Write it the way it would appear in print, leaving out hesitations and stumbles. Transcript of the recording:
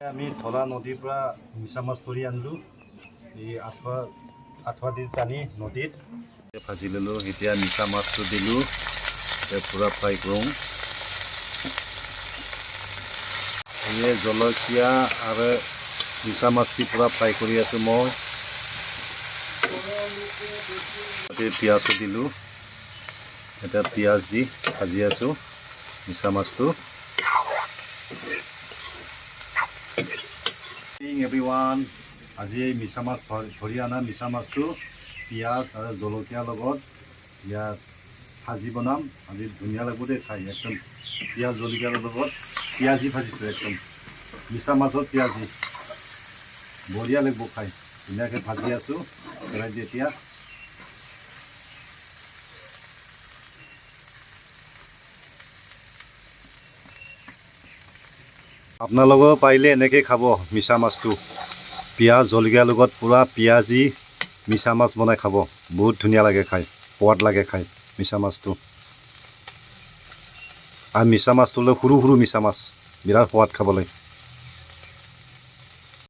আমি ধলা নদীৰ পৰা মিছা মাছ ধৰি আনিলোঁ। এই আঠুৱা দি টানি নদীত ভাজি ল'লোঁ। এতিয়া মিছা মাছটো দিলোঁ, পূৰা ফ্ৰাই কৰোঁ। এই জলকীয়া আৰু মিছা মাছটো পূৰা ফ্ৰাই কৰি আছোঁ মই। পিঁয়াজো দিলোঁ, এতিয়া পিঁয়াজ দি ভাজি আছোঁ মিছা মাছটো। এভৰিৱান, আজি এই মিছা মাছ ধৰি অনা মিছা মাছটো পিঁয়াজ আৰু জলকীয়াৰ লগত ইয়াত ভাজি বনাম। আজি ধুনীয়া লাগিব দেই খাই, একদম পিঁয়াজ জলকীয়াৰ লগত পিঁয়াজি ভাজিছোঁ, একদম মিছা মাছত পিঁয়াজি বঢ়িয়া লাগিব খাই। ধুনীয়াকৈ ভাজি আছোঁ কেৰাহীত এতিয়া। আপোনালোকেও পাৰিলে এনেকৈ খাব মিছা মাছটো, পিঁয়াজ জলকীয়াৰ লগত পূৰা পিঁয়াজি মিছা মাছ বনাই খাব। বহুত ধুনীয়া লাগে খাই, সোৱাদ লাগে খাই মিছা মাছটো। আৰু মিছা মাছটো সৰু সৰু মিছা মাছ, বিৰাট সোৱাদ খাবলৈ।